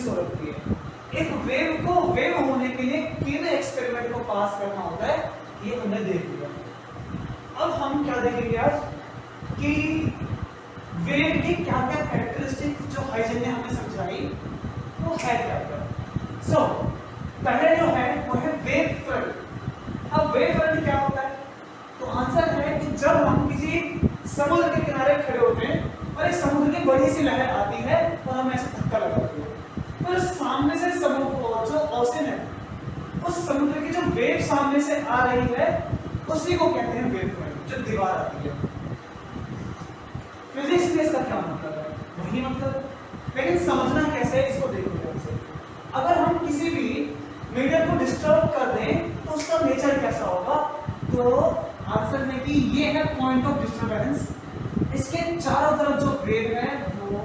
हो रखी है। एक वेव को वेव होने के लिए किन एक्सपेरिमेंट को पास करना होता है ये हमने देख लिया। अब हम क्या देखेंगे आज कि वेव की क्या क्या कैरेक्टरिस्टिक जो हाइजन ने हमें समझाई वो है क्या क्या। सो पहले जो है वो है वेव फ्रंट। अब वेव फ्रंट क्या होता है? तो आंसर है कि जब हम किसी समुद्र के किनारे खड़े होते हैं और एक समुद्र की बड़ी सी लहर आती है और हमें ऐसे धक्का लगाती है, तो सामने से समुद्र जो ओशन है उस समुद्र की जो वेव सामने से आ रही है उसी को कहते हैं वेव फ्रंट, जो दीवार आती है। फिजिक्स में इसका क्या मतलब है? वही मतलब, लेकिन समझना कैसे है इसको देखो ध्यान से। अगर हम किसी भी मीडियम को डिस्टर्ब कर दें तो उसका नेचर कैसा होगा? तो आंसर में कि ये है पॉइंट ऑफ डिस्टरबेंस। इसके चारों तरफ जो वेव है वो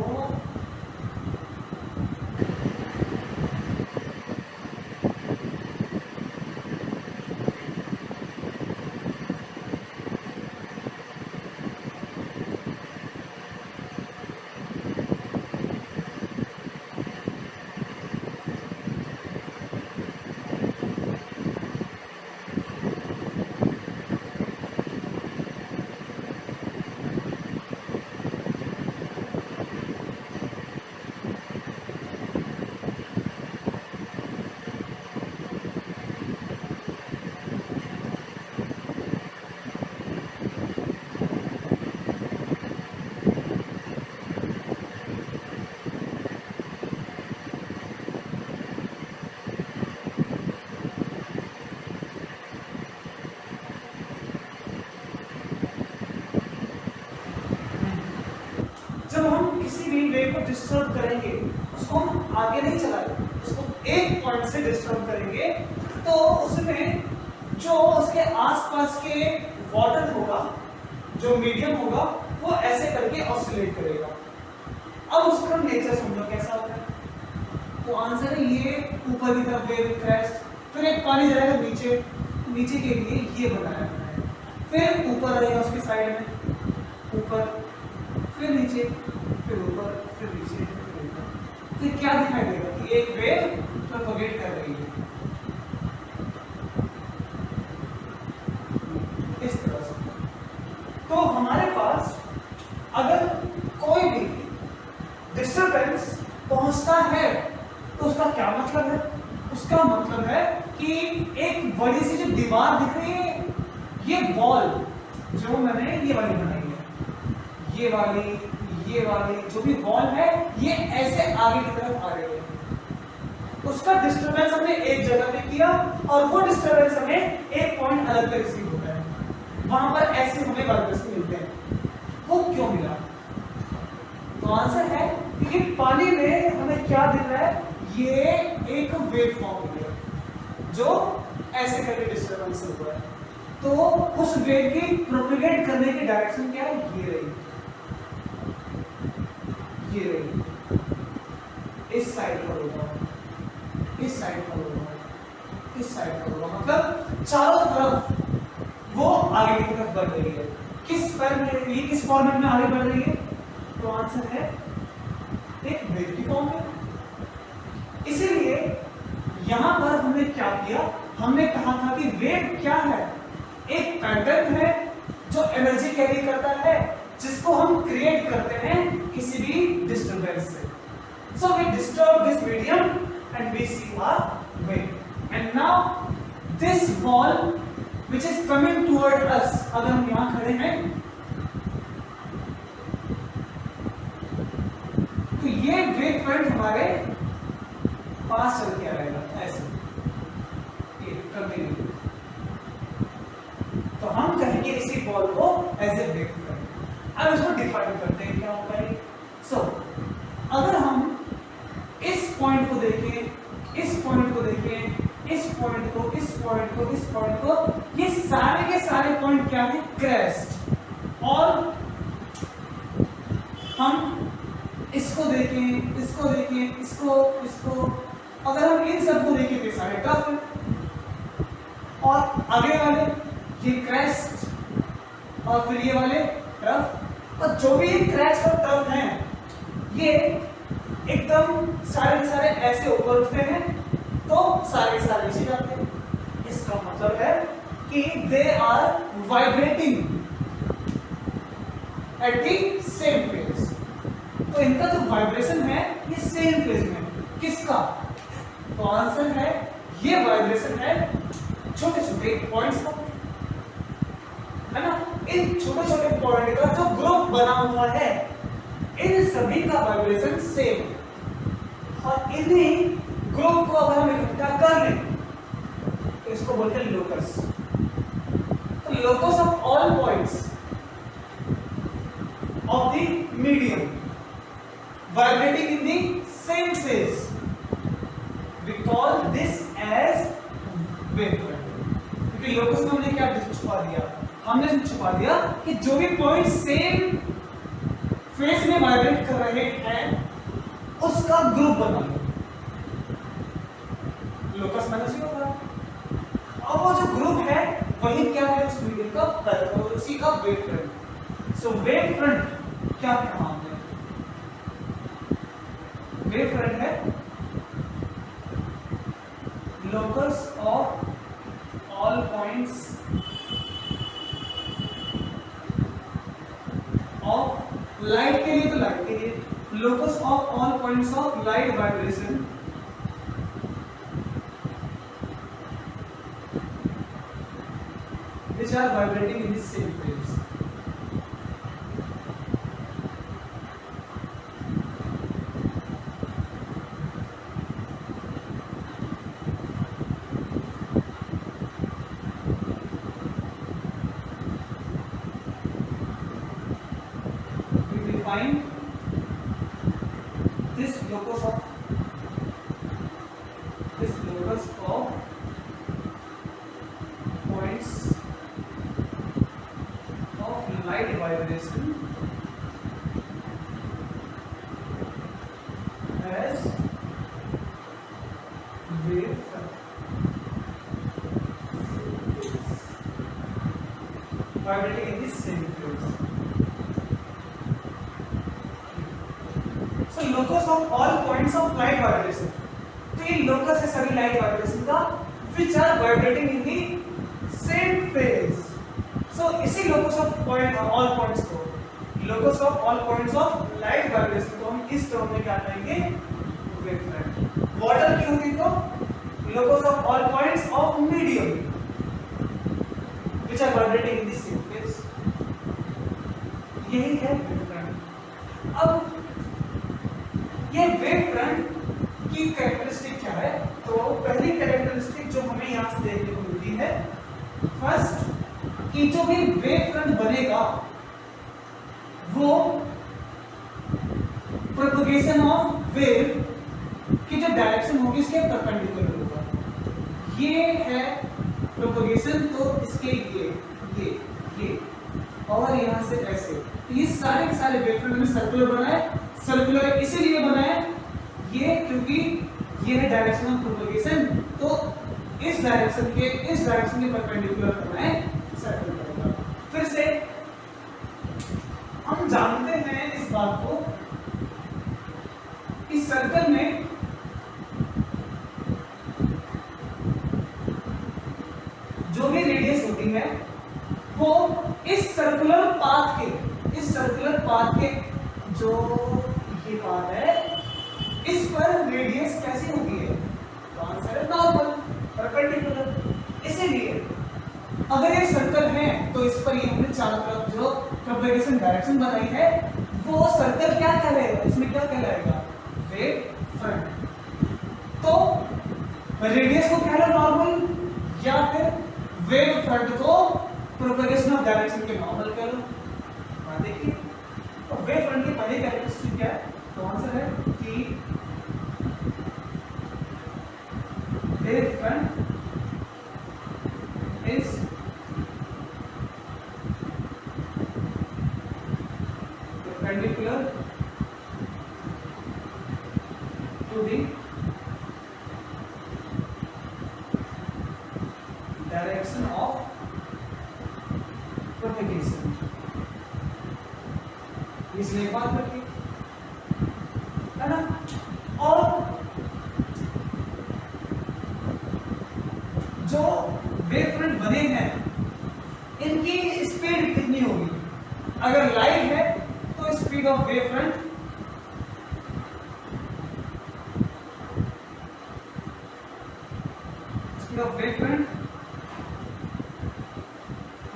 वेव को डिस्टर्ब करेंगे उसको हम आगे नहीं चलाएंगे, उसको एक पॉइंट से डिस्टर्ब करेंगे तो उसमें जो उसके आसपास के वाटर होगा, जो मीडियम होगा, वो ऐसे करके ऑसिलेट करेगा। अब उसका नेचर समझो कैसा होता है। तो आंसर है ये ऊपर की तरफ वेव क्रेस्ट, फिर एक पानी जाएगा नीचे, नीचे के लिए ये बनाया है, फिर ऊपर रहेगा उसके साइड में, ऊपर फिर नीचे, फिर ऊपर, फिर नीचे, फिर ऊपर। तो क्या दिखाई देगा कि एक वेव प्रोपेगेट कर रही है इस तरह से। तो हमारे पास अगर कोई भी डिस्टरबेंस पहुंचता है तो उसका क्या मतलब है? उसका मतलब है कि एक बड़ी सी जो दीवार दिख रही है, ये वॉल जो मैंने ये वाली बनाई है, ये वाली जो भी वॉल है, ये ऐसे आगे की तरफ आ रही है। उसका डिस्टरबेंस हमने एक जगह पे किया और वो डिस्टरबेंस हमें एक पॉइंट अलग पे रिसीव होता है, वहां पर ऐसे हमें वाइब्रेशन मिलते हैं। वो क्यों मिला? तो आंसर है कि पानी में हमें क्या दिख रहा है, ये एक वेव फॉर्म हो गया जो ऐसे करके डिस्टरबेंस हुआ है। तो उस वेव की प्रोपेगेट करने की डायरेक्शन क्या है? ये रही, इस साइड पर होगा, इस साइड पर होगा, इस साइड पर होगा, मतलब चारों तरफ वो आगे की तरफ बढ़ रही है। किस फॉर्मेट में आगे बढ़ रही है? तो आंसर है एक वेव की फॉर्म में। इसीलिए यहां पर हमने क्या किया, हमने कहा था कि वेव क्या है? एक पैटर्न है जो एनर्जी कैरी करता है, जिसको हम क्रिएट करते हैं किसी भी डिस्टरबेंस से। So we disturb this medium and we see our wave. And now this ball which is coming toward us, अगर हम यहां खड़े हैं तो ये वेव फ्रंट हमारे पास चल के आएगा ऐसे, ये कंटिन्यू। तो हम कहेंगे इसी बॉल को एज ए वेव फ्रंट। अब इसको डिफाइन करते हैं क्या होगा ये। सो अगर हम इस पॉइंट को देखें, इस पॉइंट को देखें, इस पॉइंट को, इस पॉइंट को, इस पॉइंट को, ये सारे के सारे पॉइंट क्या है? क्रेस्ट। और हम इसको देखें, इसको देखें, इसको अगर हम इन सबको देखें तो सारे टफ है, और आगे वाले ये क्रेस्ट और फिर ये वाले टफ, और जो भी क्रेस्ट और टफ हैं ये एकदम सारे के सारे ऐसे ऊपर उठते हैं तो सारे के सारे नीचे जाते हैं। इसका मतलब है कि they are vibrating at the same phase. तो इनका जो वाइब्रेशन है ये सेम फेज में, किसका? तो आंसर है ये वाइब्रेशन है छोटे छोटे पॉइंट्स का, है ना। इन छोटे छोटे पॉइंट का जो ग्रुप बना हुआ है इन सभी का वाइब्रेशन सेम, और इन्हीं ग्रुप को अगर हम इकट्ठा कर लें तो इसको बोलते हैं लोकस। तो locus of all points of the medium vibrating in the same phase, we call this as wavefront. क्योंकि लोकस में हमने क्या छुपा दिया? हमने छुपा दिया कि जो भी पॉइंट सेम फेज में वाइब्रेट कर रहे हैं उसका ग्रुप बना लो, लोकस मैंने उसी को कहा। अब वो जो ग्रुप है वही क्या है उस मीडियम का, उसी का वेव फ्रंट। सो वेव फ्रंट क्या कहा हमने? वेव फ्रंट है locus of all points of light के लिए, तो लाइट के लिए locus of all points of light vibration which are vibrating in the same phase. We define this locus of points of light vibration as wave vibrating in the same phase. So locus of all points of light vibration. तो ये locus है सभी light vibration का which are vibrating in the same phase. So इसी locus of point all points को, locus of all points of light vibration को हम इस टर्म में क्या कहेंगे? वेवफ्रंट। वाटर की होगी तो locus of all points of medium which are vibrating in the same phase, यही है वेवफ्रंट। अब ये वेवफ्रंट की कैरेक्टरिस्टिक क्या है? तो पहली कैरेक्टरिस्टिक जो हमें यहाँ से देखने को मिलती है, फर्स्ट कि जो भी वेवफ्रंट बनेगा वो प्रोपगेशन ऑफ वेव की जो डायरेक्शन होगी इसके परपेंडिकुलर होगा। ये है प्रोपगेशन, तो इसके ये और यहाँ से ऐसे, तो ये सारे के सारे वेवफ्रंट में सर्कुलर बना है। सर्कुलर इसीलिए बना है ये क्योंकि ये है डायरेक्शन ऑफ प्रोपगेशन, तो इस डायरेक्शन के परपेंडिकुलर करना है सर्कल करेगा। फिर से हम जानते हैं इस बात को, इस सर्कल में जो भी रेडियस होती है वो इस सर्कुलर पाथ के जो ये पाथ है इस पर रेडियस कैसी होती है? तो आंसर है नॉर्मल, परपेंडिकुलर। इसीलिए अगर ये सर्कल है तो इस पर ये हमने चारों तरफ जो प्रोपगेशन डायरेक्शन बनाई है वो सर्कल क्या कहलाएगा? इसमें क्या कहलाएगा? Wave front. तो रेडियस को कह लो नॉर्मल या फिर वेव फ्रंट को प्रोपगेशन ऑफ डायरेक्शन के नॉर्मल कह लो। देखिए तो वेव फ्रंट की पहली कैरेक्टरिस्टिक क्या है? तो आंसर है कि wave front is perpendicular to the direction of propagation। इसलिए बात करती है ना। जो वेव फ्रंट बने हैं इनकी स्पीड कितनी होगी। अगर लाइट है तो speed of wave front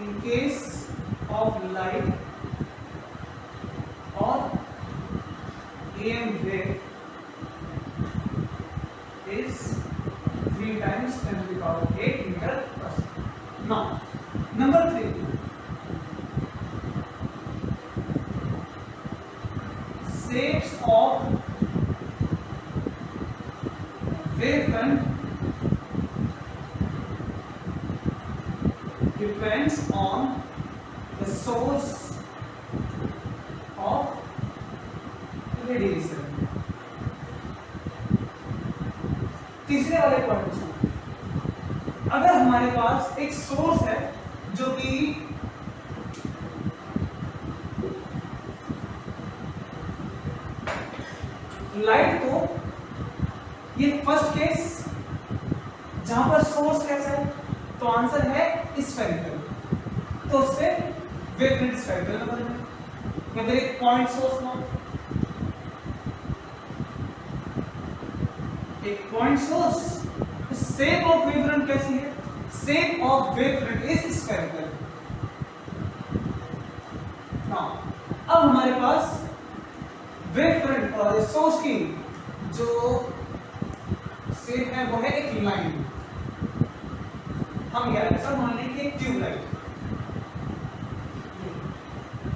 in case of light or AM wave is 3 times 10 to the power 8 meter per second. Now, number 3. Shapes of wavefront depends on the source of radiation. तीसरे वाले point में अगर हमारे पास एक source है जो कि light को, ये फर्स्ट केस जहां पर सोर्स कैसा है तो आंसर है स्फेरिकल, तो उससे वेवफ्रंट स्फेरिकल में बनेगा। या फिर एक पॉइंट सोर्स ना, एक point source, shape of wavefront कैसी है, shape of wavefront is spherical. Now अब हमारे पास वेवफ्रंट और सोर्स की जो शेप है वो है एक लाइन। हम यार ऐसा मान लें कि एक ट्यूबलाइट,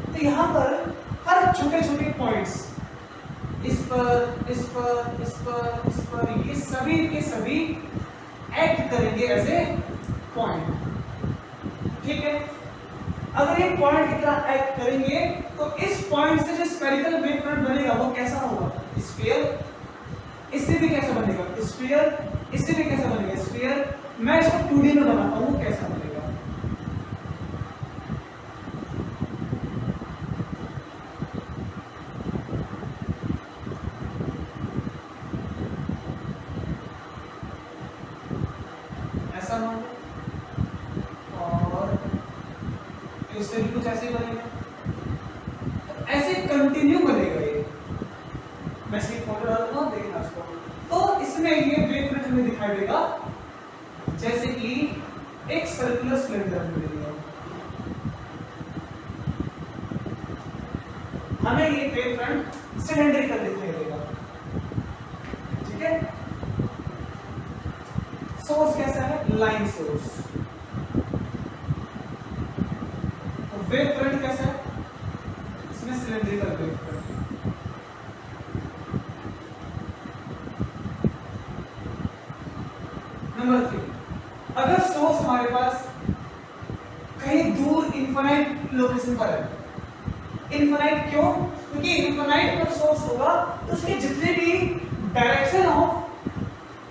तो यहां पर हर छोटे छोटे पॉइंट्स, इस पर इस पर इस पर इस पर, ये सभी के सभी एक्ट करेंगे एज ए पॉइंट। ठीक है, अगर ये पॉइंट की तरह एक्ट करेंगे तो इस पॉइंट से जो स्फेरिकल वेवफ्रंट बनेगा वो कैसा होगा, स्फीयर। इससे भी कैसा बनेगा स्फीयर, इससे भी कैसा बनेगा स्फीयर। मैं इसको 2D में बनाता हूं, कैसा बनेगा। ऐसा मान लो, और इससे भी कुछ ऐसे ही बनेगा, तो ऐसे कंटिन्यू बनेगा ये। मैं इसकी फोटो डालूंगा, देखना इसको। तो इसमें ये वेवफ्रंट हमें दिखाई देगा जैसे कि एक सर्कुलर सिलेंडर मिलेगा। हमें ये वेवफ्रंट सिलेंड्रिकल दिखाई देगा। ठीक है, सोर्स कैसा है, लाइन सोर्स। तो वेवफ्रंट कैसा है, इसमें सिलेंड्रिकल वेवफ्रंट। नंबर 3, अगर सोर्स हमारे पास कहीं दूर इनफाइनाइट लोकेशन पर है। इनफाइनाइट क्यों, क्योंकि इनफाइनाइट पर सोर्स होगा तो उसके जितने भी डायरेक्शन ऑफ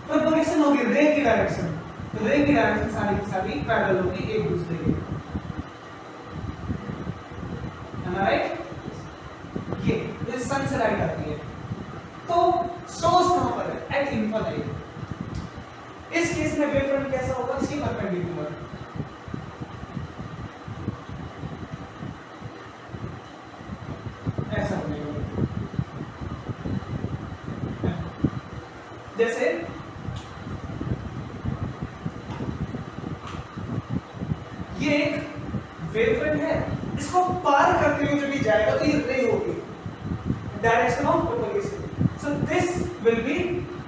प्रोपगेशन होगी, रे की डायरेक्शन, तो रे की डायरेक्शन सारी की सारी पैरेलल होगी एक दूसरे के। राइट, ये सन से लाइट आती है, तो सोर्स कहां पर है, एट इनफाइनाइट। इस केस में वेवफ्रंट कैसा होगा, इसकी परपेंडिकुलर। ऐसा बनेगा, जैसे ये एक वेवफ्रंट है, इसको पार करते हुए जो भी जाएगा तो ये रे होगी, direction of propagation. So this will be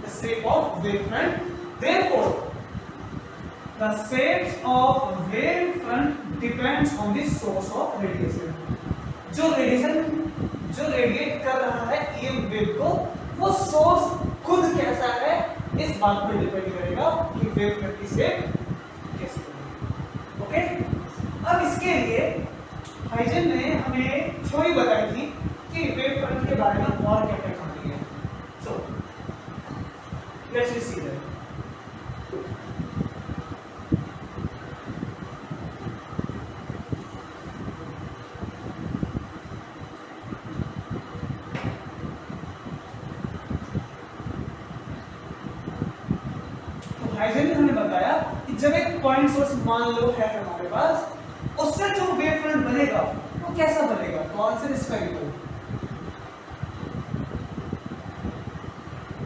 the shape of wavefront. Therefore, the shapes of wavefront depends on the source of radiation. जो रेडिएट कर रहा है EM वेव को, वो सोर्स खुद कैसा है इस बात पर डिपेंड करेगा कि वेवफ्रंट की शेप कैसी होगी। ओके, अब इसके लिए हाइजन ने हमें थ्योरी बताई थी कि वेवफ्रंट के बारे में और क्या क्या कहानी है। So let's see that. Huygens ने हमें बताया कि जब एक पॉइंट सोर्स मान लो है हमारे पास, उससे जो वेव फ्रंट बनेगा वो कैसा बनेगा? कौन से स्फेरिकल?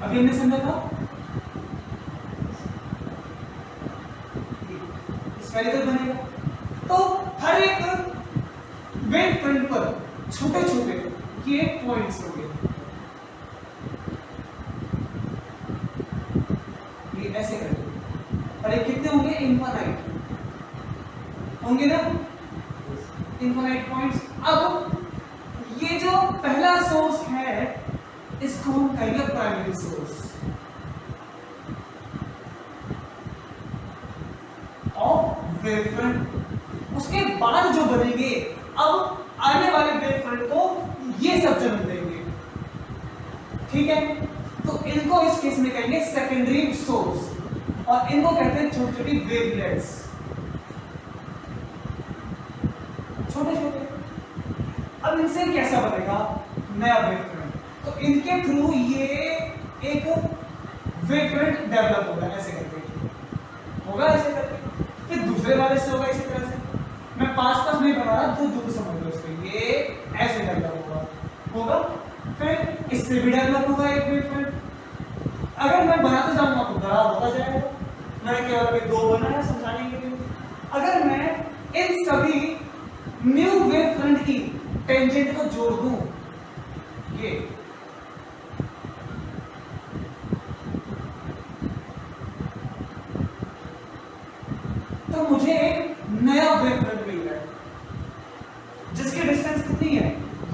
अभी हमने समझा था स्फेरिकल बनेगा। तो हर एक वेव फ्रंट पर छोटे छोटे ये पॉइंट्स होंगे, ये ऐसे करके, और ये कितने होंगे? इनफाइनाइट होंगे ना, इनफाइनाइट पॉइंट्स। अब ये जो पहला सोर्स है इसको हम कहेंगे primary source of wave front. उसके बाद जो बनेंगे, अब आने वाले वेव फ्रंट को ये सब जन्म देंगे, ठीक है? तो इनको इस केस में कहेंगे सेकेंडरी सोर्स, और इनको कहते हैं छोटी छोटी वेवलेट्स, छोटे छोटे। अब इनसे कैसा बनेगा नया वेव फ्रंट? तो इनके थ्रू ये एक वेव फ्रंट डेवलप होगा, ऐसे करके होगा, ऐसे करके, फिर दूसरे वाले से होगा इसी तरह से। मैं पास नहीं बना रहा, तो दूर समझ लो इसको, ये ऐसे डेवलप होगा, फिर इससे भी डेवलप होगा एक वेव फ्रंट। अगर मैं बनाते जाऊंगा तो बड़ा होता जाएगा, मैंने केवल अभी दो बनाया समझाने के लिए। अगर मैं इन सभी न्यू वेव फ्रंट की टेंजेंट को जोड़ दूं, ये तो मुझे एक नया वेव फ्रंट मिल रहा है, जिसकी डिस्टेंस कितनी है?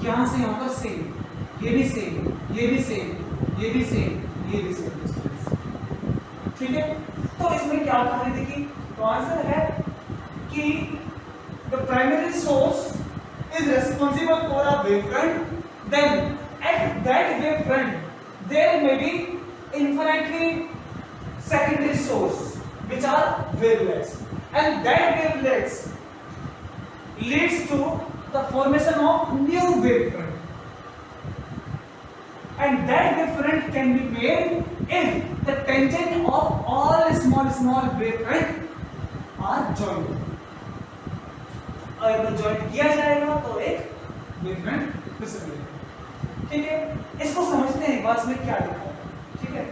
यहां से यहां पर सेम, ये भी सेम, ये भी सेम, ये भी सेम, ये भी सेम डिस्टेंस, ठीक है? तो इसमें क्या कहानी देखी? तो आंसर है कि the primary source is responsible for a wave front, then at that wave front there may be infinitely secondary source which are wavelets, and that wavelets leads to the formation of new wave front, and that wave front can be made if the tangent of all small wave front are joined. अगर join किया जाएगा तो एक wave front मिलेगा, ठीक है? इसको समझते हैं बाद में क्या लिखा है, ठीक है?